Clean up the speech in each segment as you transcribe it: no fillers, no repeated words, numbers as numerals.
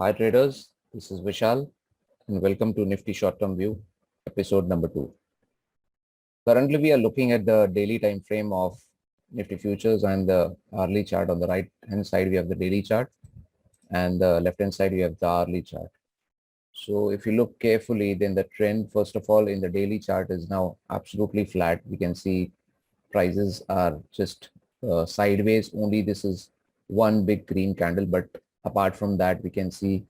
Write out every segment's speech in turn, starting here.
Hi traders, this is Vishal and welcome to Nifty Short-Term View, episode number 2. Currently, we are looking at the daily time frame of Nifty Futures and the hourly chart. On the right-hand side, we have the daily chart and the left-hand side, we have the hourly chart. So if you look carefully, then the trend, first of all, in the daily chart is now absolutely flat. We can see prices are just sideways. Only this is one big green candle, but apart from that, we can see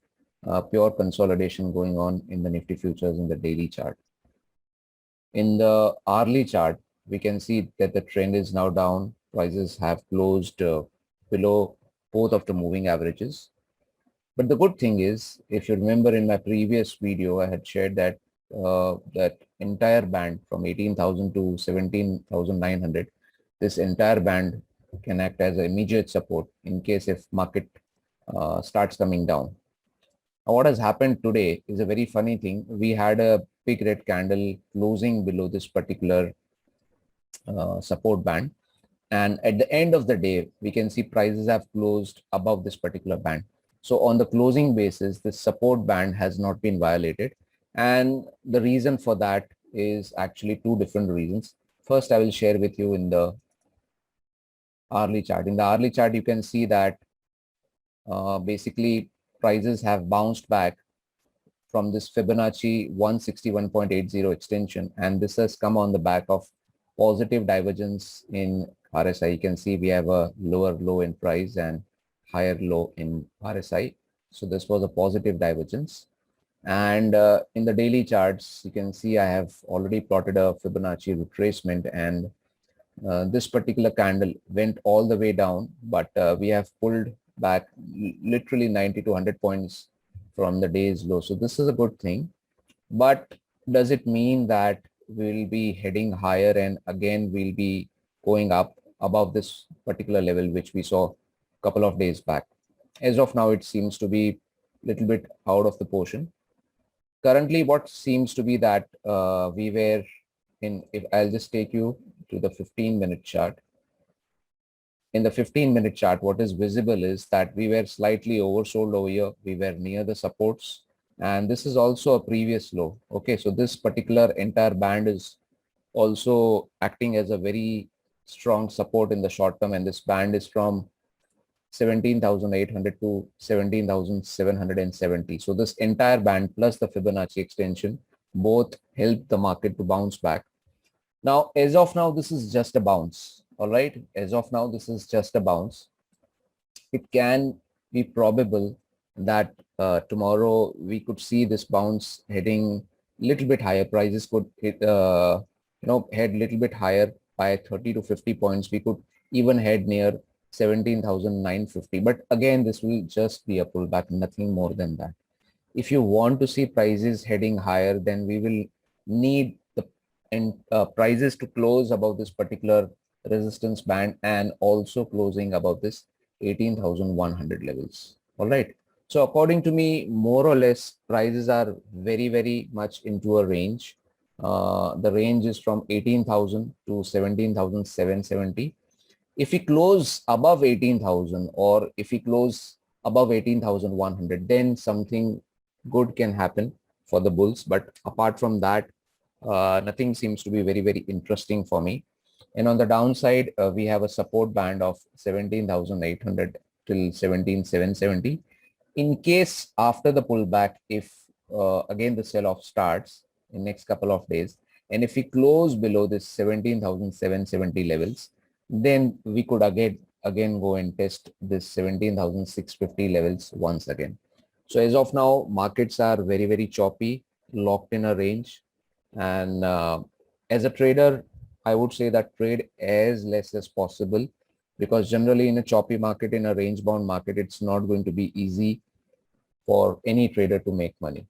pure consolidation going on in the Nifty futures in the daily chart. In the hourly chart, we can see that the trend is now down. Prices have closed below both of the moving averages. But the good thing is, if you remember in my previous video, I had shared that that entire band from 18,000 to 17,900, this entire band can act as an immediate support in case if market starts coming down. Now, what has happened today is a very funny thing. We had a big red candle closing below this particular support band. And at the end of the day, we can see prices have closed above this particular band. So on the closing basis, the support band has not been violated. And the reason for that is actually two different reasons. First, I will share with you in the hourly chart. In the hourly chart, you can see that basically prices have bounced back from this Fibonacci 161.80 extension. And this has come on the back of positive divergence in RSI. You can see we have a lower low in price and higher low in RSI. So this was a positive divergence. And in the daily charts, you can see I have already plotted a Fibonacci retracement, and this particular candle went all the way down, but we have pulled back literally 90 to 100 points from the day's low. So this is a good thing. But does it mean that we'll be heading higher and again we'll be going up above this particular level which we saw a couple of days back? As of now, it seems to be a little bit out of the portion. Currently, what seems to be that we were in, if I'll just take you to the 15-minute chart. In the 15-minute chart, what is visible is that we were slightly oversold over here. We were near the supports, and this is also a previous low. Okay, so this particular entire band is also acting as a very strong support in the short term, and this band is from 17,800 to 17,770. So this entire band plus the Fibonacci extension both help the market to bounce back. Now, as of now, this is just a bounce. All right. As of now, this is just a bounce. It can be probable that tomorrow we could see this bounce heading a little bit higher. Prices could head a little bit higher by 30 to 50 points. We could even head near 17,950. But again, this will just be a pullback, nothing more than that. If you want to see prices heading higher, then we will need the prices to close above this particular resistance band and also closing above this 18,100 levels. All right. So according to me, more or less, prices are very, very much into a range. The range is from 18,000 to 17,770. If we close above 18,000 or if we close above 18,100, then something good can happen for the bulls. But apart from that, nothing seems to be very, very interesting for me. And on the downside, we have a support band of 17,800 till 17,770. In case after the pullback, if again the sell-off starts in next couple of days, and if we close below this 17,770 levels, then we could again go and test this 17,650 levels once again. So as of now, markets are very, very choppy, locked in a range. And as a trader, I would say that trade as less as possible, because generally in a choppy market, in a range bound market, it's not going to be easy for any trader to make money.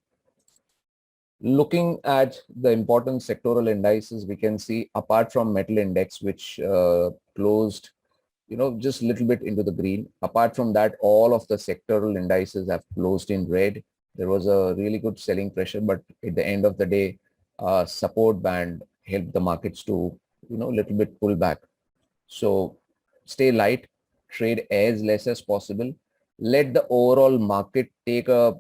Looking at the important sectoral indices, we can see apart from metal index, which closed, just a little bit into the green. Apart from that, all of the sectoral indices have closed in red. There was a really good selling pressure, but at the end of the day, support band helped the markets to, a little bit pull back. So stay light, trade as less as possible. let the overall market take a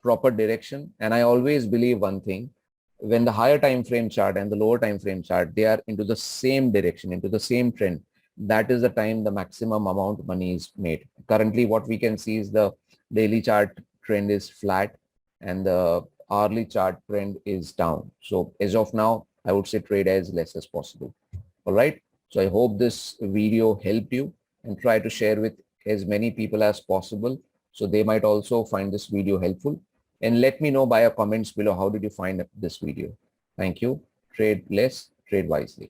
proper direction. And I always believe one thing, when the higher time frame chart and the lower time frame chart, they are into the same direction, into the same trend, that is the time the maximum amount of money is made. Currently, what we can see is the daily chart trend is flat and the hourly chart trend is down. So as of now, I would say trade as less as possible. All right. So I hope this video helped you, and try to share with as many people as possible so they might also find this video helpful. And let me know by your comments below, how did you find this video? Thank you. Trade less, trade wisely.